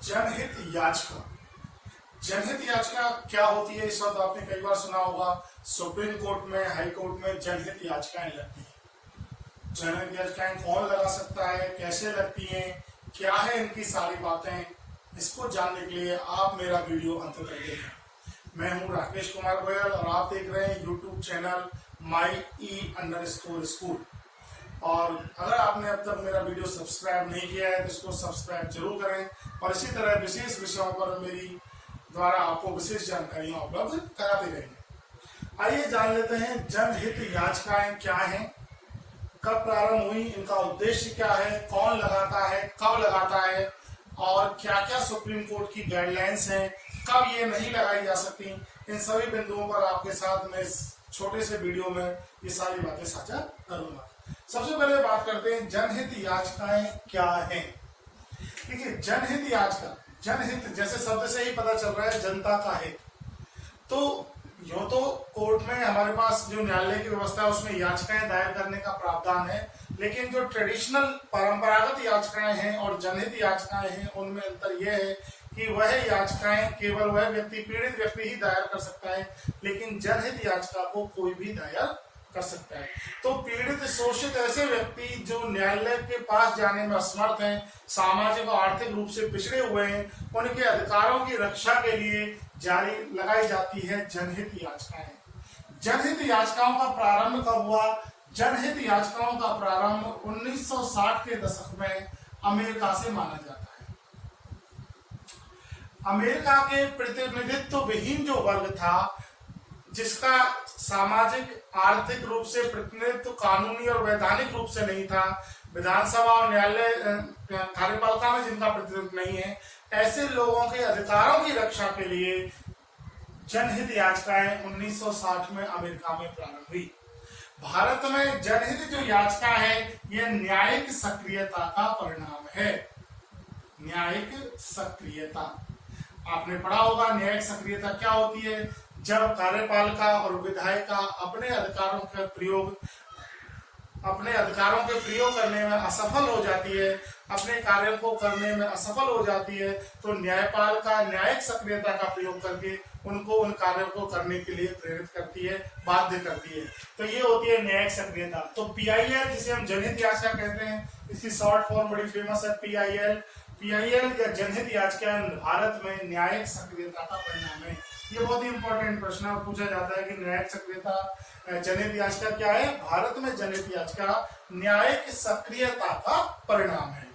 जनहित याचिका। जनहित याचिका क्या होती है? इस वक्त आपने कई बार सुना होगा, सुप्रीम कोर्ट में, हाई कोर्ट में जनहित याचिकाएं लगती हैं। जनहित याचिकाएं कौन लगा सकता है, कैसे लगती हैं, क्या है इनकी सारी बातें, इसको जानने के लिए आप मेरा वीडियो अंत तक देखें। मैं हूं राकेश कुमार गोयल और आप देख रहे हैं यूट्यूब चैनल my_e_school। और अगर आपने अब तक मेरा वीडियो सब्सक्राइब नहीं किया है तो इसको सब्सक्राइब जरूर करें और इसी तरह विशेष विषयों पर मेरी द्वारा आपको विशेष जानकारियां उपलब्ध कराते रहेंगे। आइए जान लेते हैं जनहित याचिकाएं क्या हैं, कब प्रारंभ हुई, इनका उद्देश्य क्या है, कौन लगाता है, कब लगाता है और क्या क्या सुप्रीम कोर्ट की गाइडलाइंस हैं, कब ये नहीं लगाई जा सकती। इन सभी बिंदुओं पर आपके साथ मैं इस छोटे से वीडियो में ये सारी बातें साझा करूंगा। सबसे पहले बात करते हैं जनहित याचिकाएं क्या हैं। देखिए, जनहित याचिका, जनहित जैसे शब्द से ही पता चल रहा है जनता का हित। तो यूं तो कोर्ट में हमारे पास जो न्यायालय की व्यवस्था है उसमें याचिकाएं दायर करने का प्रावधान है, लेकिन जो ट्रेडिशनल परंपरागत याचिकाएं हैं और जनहित याचिकाएं हैं उनमें अंतर यह है कि वह याचिकाएं केवल वह व्यक्ति, पीड़ित व्यक्ति ही दायर कर सकता है, लेकिन जनहित याचिका को कोई भी दायर कर सकता है। तो पीड़ित शोषित ऐसे व्यक्ति जो न्यायालय के पास जाने में असमर्थ हैं, सामाजिक और आर्थिक रूप से पिछड़े हुए हैं, उनके अधिकारों की रक्षा के लिए जारी लगाई जाती है जनहित याचिकाएं। जनहित याचिकाओं का प्रारंभ कब हुआ? जनहित याचिकाओं का प्रारंभ 1960 के दशक में अमेरिका से माना जाता है। अमेरिका के प्रतिनिधित्व विहीन जो वर्ग था, जिसका सामाजिक आर्थिक रूप से प्रतिनिधित्व कानूनी और वैधानिक रूप से नहीं था, विधानसभा और न्यायालय कार्यपालिका में जिनका प्रतिनिधित्व नहीं है, ऐसे लोगों के अधिकारों की रक्षा के लिए जनहित याचिकाएं 1960 में अमेरिका में प्रारंभ हुई। भारत में जनहित जो याचिका है यह न्यायिक सक्रियता का परिणाम है। न्यायिक सक्रियता आपने पढ़ा होगा। न्यायिक सक्रियता क्या होती है? जब कार्यपालिका और विधायिका अपने अधिकारों के प्रयोग करने में असफल हो जाती है, अपने कार्यों को करने में असफल हो जाती है, तो न्यायपालिका न्यायिक सक्रियता का प्रयोग करके उनको उन कार्यों को करने के लिए प्रेरित करती है, बाध्य करती है। तो ये होती है न्यायिक सक्रियता। तो PIL जिसे हम जनहित याचिका कहते हैं, इसकी शॉर्ट फॉर्म बड़ी फेमस है PIL। PIL या जनहित याचिका भारत में न्यायिक सक्रियता का परिणाम है। ये बहुत ही इंपॉर्टेंट प्रश्न है, पूछा जाता है कि न्यायिक सक्रियता, जनहित याचिका क्या है? भारत में जनहित याचिका न्यायिक सक्रियता का परिणाम है।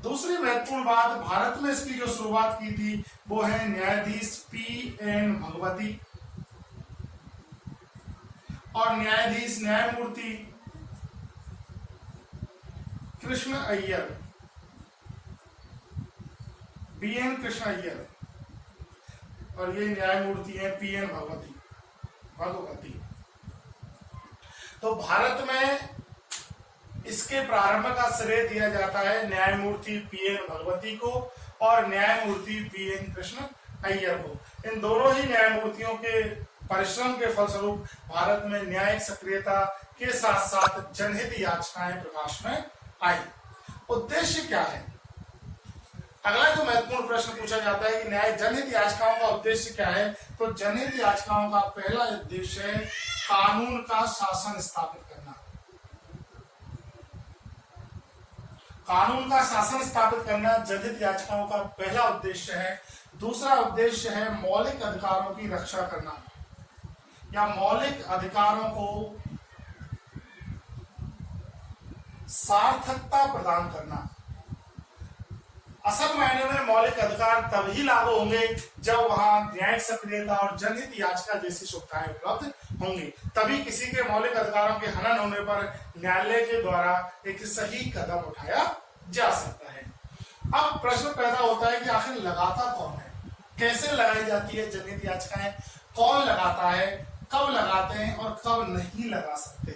दूसरी महत्वपूर्ण बात, भारत में इसकी जो शुरुआत की थी वो है न्यायाधीश PN भगवती और न्यायमूर्ति कृष्ण अय्यर, BN कृष्ण अय्यर, और ये न्यायमूर्ति है PN भगवती। तो भारत में इसके प्रारंभ का श्रेय दिया जाता है न्यायमूर्ति PN भगवती को और न्यायमूर्ति PN कृष्ण अय्यर को। इन दोनों ही न्यायमूर्तियों के परिश्रम के फलस्वरूप भारत में न्यायिक सक्रियता के साथ साथ जनहित याचिकाएं प्रकाश में आई। उद्देश्य क्या है? अगला जो महत्वपूर्ण प्रश्न पूछा जाता है कि न्याय जनहित याचिकाओं का उद्देश्य क्या है, तो जनहित याचिकाओं का पहला उद्देश्य है कानून का शासन स्थापित करना। कानून का शासन स्थापित करना जनहित याचिकाओं का पहला उद्देश्य है। दूसरा उद्देश्य है मौलिक अधिकारों की रक्षा करना या मौलिक अधिकारों को सार्थकता प्रदान करना। असल मायने में मौलिक अधिकार तभी लागू होंगे जब वहां न्यायिक सक्रियता और जनहित याचिका जैसी सुविधाएं उपलब्ध होंगी। तभी किसी के मौलिक अधिकारों के हनन होने पर न्यायालय के द्वारा एक सही कदम उठाया जा सकता है। अब प्रश्न पैदा होता है कि आखिर लगाता कौन है, कैसे लगाई जाती है जनहित याचिकाएं, कौन लगाता है, कब लगाते हैं और कब नहीं लगा सकते।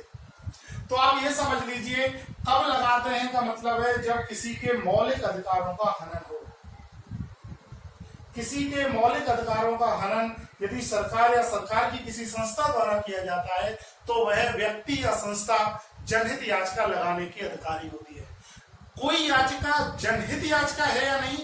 तो आप ये समझ लीजिए, कब लगाते हैं का मतलब है जब किसी के मौलिक अधिकारों का हनन हो। किसी के मौलिक अधिकारों का हनन यदि सरकार या सरकार की किसी संस्था द्वारा किया जाता है तो वह व्यक्ति या संस्था जनहित याचिका लगाने की अधिकारी होती है। कोई याचिका जनहित याचिका है या नहीं,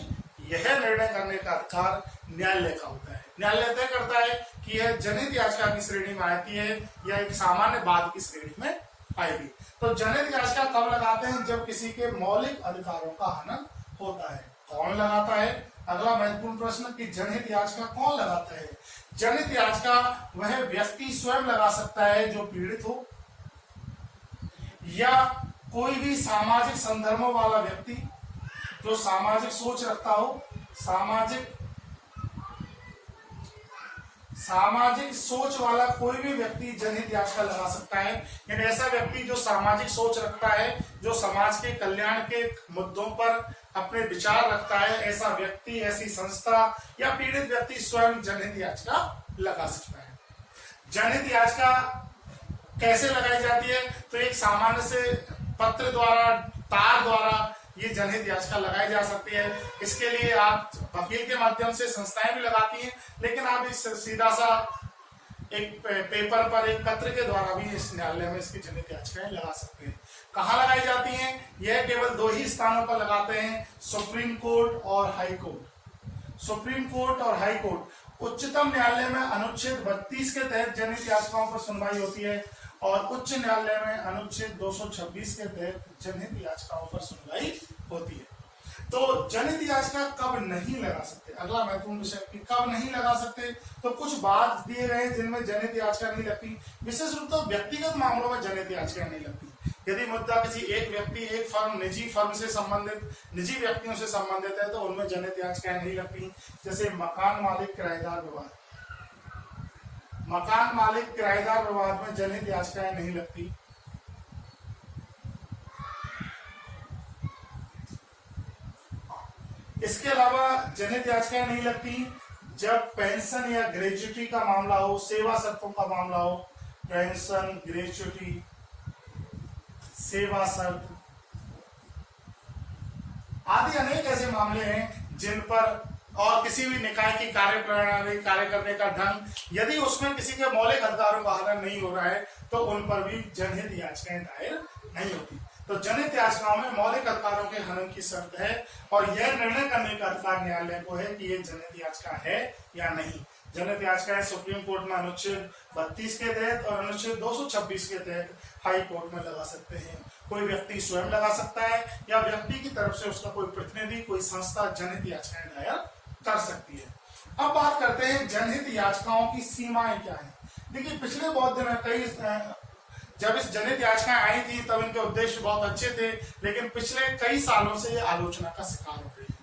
यह निर्णय करने का अधिकार न्यायालय का होता है। न्यायालय तय करता है कि यह जनहित याचिका की श्रेणी में आती है या एक सामान्य वाद की श्रेणी में आएगी। तो जनहित याचिका कब लगाते हैं? जब किसी के मौलिक अधिकारों का हनन होता है। कौन लगाता है? अगला महत्वपूर्ण प्रश्न कि जनहित याचिका कौन लगाता है? जनहित याचिका वह व्यक्ति स्वयं लगा सकता है जो पीड़ित हो, या कोई भी सामाजिक संदर्भों वाला व्यक्ति जो सामाजिक सोच रखता हो, सामाजिक सोच वाला कोई भी व्यक्ति जनहित याचिका लगा सकता है। यानी ऐसा व्यक्ति जो सामाजिक सोच रखता है, जो समाज के कल्याण के मुद्दों पर अपने विचार रखता है, ऐसा व्यक्ति, ऐसी संस्था या पीड़ित व्यक्ति स्वयं जनहित याचिका लगा सकता है। जनहित याचिका कैसे लगाई जाती है? तो एक सामान्य से पत्र द्वारा, तार द्वारा ये जनहित याचिका लगाई जा सकती है। इसके लिए आप वकील के माध्यम से संस्थाएं भी लगाती हैं, लेकिन आप इस सीधा सा एक पेपर पर, एक पत्र के द्वारा भी इस न्यायालय में इसकी जनहित याचिकाएं लगा सकते हैं। कहाँ लगाई जाती हैं? यह केवल 2 ही स्थानों पर लगाते हैं, सुप्रीम कोर्ट और हाई कोर्ट। सुप्रीम कोर्ट और हाई कोर्ट। उच्चतम न्यायालय में अनुच्छेद 32 के तहत जनहित याचिकाओं पर सुनवाई होती है और उच्च न्यायालय में अनुच्छेद 226 के तहत जनहित याचिकाओं पर सुनवाई होती है। तो जनहित याचिका कब नहीं लगा सकते? अगला महत्वपूर्ण विषय कि कब नहीं लगा सकते। तो कुछ बात दिए गए जिनमें जनहित याचिका नहीं लगती। विशेष रूप से व्यक्तिगत मामलों में जनहित याचिका नहीं लगती। यदि मुद्दा किसी एक व्यक्ति, एक फर्म, निजी फर्म से संबंधित, निजी व्यक्तियों से संबंधित है तो उनमें जनहित याचिकाएं नहीं लगती। जैसे मकान मालिक किराएदार विवाद, मकान मालिक किराएदार विवाद में जनहित याचिकाएं नहीं लगती। इसके अलावा जनहित याचिकाएं नहीं लगती जब पेंशन या ग्रेच्युटी का मामला हो, सेवा शर्तों का मामला हो। पेंशन, ग्रेच्युटी, सेवा शर्त आदि अनेक ऐसे मामले हैं जिन पर, और किसी भी निकाय की कार्य प्रणाली, कार्य करने का ढंग, यदि उसमें किसी के मौलिक अधिकारों का हनन नहीं हो रहा है तो उन पर भी जनहित याचिकाएं दायर नहीं होती। तो जनहित याचिकाओं में मौलिक अधिकारों के हनन की शर्त है और यह निर्णय करने का अधिकार न्यायालय को है कि यह जनहित याचिका है या नहीं। जनहित याचिकाएं सुप्रीम कोर्ट में अनुच्छेद 32 के तहत और अनुच्छेद 226 के तहत हाई कोर्ट में लगा सकते हैं। कोई व्यक्ति स्वयं लगा सकता है या व्यक्ति की तरफ से उसका कोई प्रतिनिधि, कोई संस्था जनहित याचिकाएं दायर कर सकती है। अब बात करते हैं जनहित याचिकाओं की सीमाएं क्या है। देखिए, पिछले बहुत दिन कई, जब इस जनहित याचिकाएं आई थी तब इनके उद्देश्य बहुत अच्छे थे, लेकिन पिछले कई सालों से ये आलोचना का शिकार हो रही है।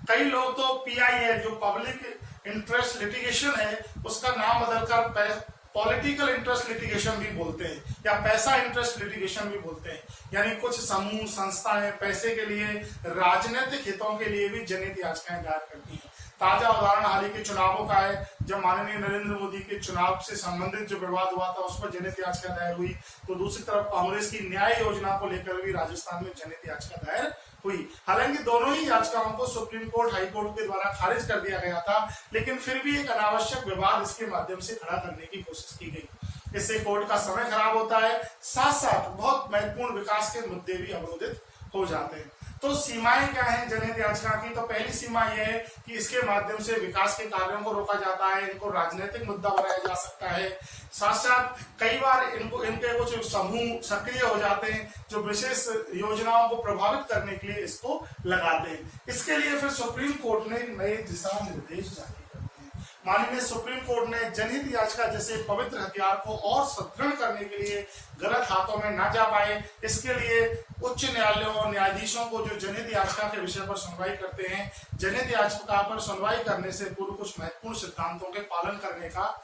कई लोग तो PIL, जो पब्लिक इंटरेस्ट लिटिगेशन है, उसका नाम बदलकर पॉलिटिकल इंटरेस्ट लिटिगेशन भी बोलते हैं या पैसा इंटरेस्ट लिटिगेशन भी बोलते हैं। यानी कुछ समूह, संस्थाएं पैसे के लिए, राजनीतिक हितों के लिए भी जनहित याचिकाएं दायर करती हैं। ताजा उदाहरण हाल ही के चुनावों का है, जब माननीय नरेंद्र मोदी के चुनाव से संबंधित जो विवाद हुआ था उस पर जनहित याचिका दायर हुई। तो दूसरी तरफ कांग्रेस की न्याय योजना को लेकर भी राजस्थान में जनहित याचिका दायर हुई। हालांकि दोनों ही याचिकाओं को सुप्रीम कोर्ट, हाई कोर्ट के द्वारा खारिज कर दिया गया था, लेकिन फिर भी एक अनावश्यक विवाद इसके माध्यम से खड़ा करने की कोशिश की गई। इससे कोर्ट का समय खराब होता है, साथ साथ बहुत महत्वपूर्ण विकास के मुद्दे भी अवरोधित हो जाते हैं। तो सीमाएं क्या हैं जनहित याचिका की? तो पहली सीमा यह है कि इसके माध्यम से विकास के कार्यों को रोका जाता है, इनको राजनीतिक मुद्दा बनाया जा सकता है। साथ साथ कई बार इनके कुछ समूह सक्रिय हो जाते हैं जो विशेष योजनाओं को प्रभावित करने के लिए इसको लगाते हैं। इसके लिए फिर सुप्रीम कोर्ट ने नए दिशा निर्देश जारी करते हैं। माननीय सुप्रीम कोर्ट ने जनहित याचिका जैसे पवित्र हथियार को और सुदृढ़ करने के लिए गलत हाथों में न जा पाए, इसके लिए उच्च न्यायालयों और न्यायाधीशों को जो जनहित याचिका के विषय पर सुनवाई करते हैं, जनहित याचिका पर सुनवाई करने से पूर्व कुछ महत्वपूर्ण सिद्धांतों के पालन करने का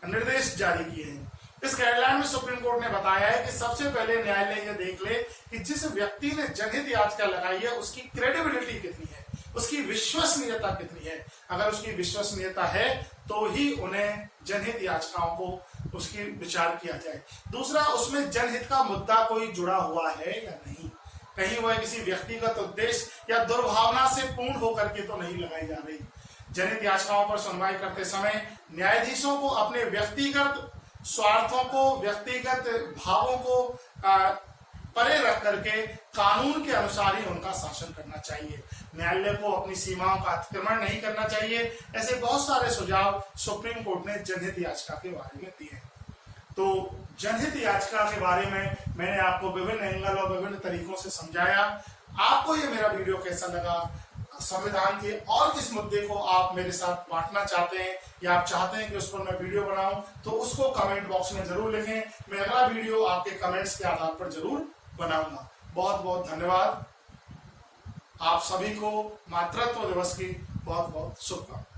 निर्देश जारी किए हैं। इस गाइडलाइन में सुप्रीम कोर्ट ने बताया है कि सबसे पहले न्यायालय यह देख ले कि जिस व्यक्ति ने जनहित याचिका लगाई है उसकी क्रेडिबिलिटी कितनी है, उसकी विश्वसनीयता कितनी है। अगर उसकी विश्वसनीयता है तो ही उन्हें जनहित याचिकाओं को उसकी विचार किया जाए। दूसरा, उसमें जनहित का मुद्दा कोई जुड़ा हुआ है या नहीं, कहीं वह किसी व्यक्तिगत उद्देश्य या दुर्भावना से पूर्ण होकर के तो नहीं लगाई जा रही। जनहित याचिकाओं पर सुनवाई करते समय न्यायाधीशों को अपने व्यक्तिगत स्वार्थों को, व्यक्तिगत भावों को परे रख करके कानून के अनुसार ही उनका शासन करना चाहिए। न्यायालय को अपनी सीमाओं का अतिक्रमण नहीं करना चाहिए। ऐसे बहुत सारे सुझाव सुप्रीम कोर्ट ने जनहित याचिका के बारे में दिए। तो जनहित याचिका के बारे में मैंने आपको विभिन्न एंगल और विभिन्न तरीकों से समझाया। आपको ये मेरा वीडियो कैसा लगा? संविधान के और किस मुद्दे को आप मेरे साथ बांटना चाहते हैं या आप चाहते हैं कि उस पर मैं वीडियो बनाऊं, तो उसको कमेंट बॉक्स में जरूर लिखें। मैं अगला वीडियो आपके कमेंट्स के आधार पर जरूर बनाऊंगा। बहुत बहुत धन्यवाद। आप सभी को मातृत्व दिवस की बहुत बहुत शुभकामनाएं।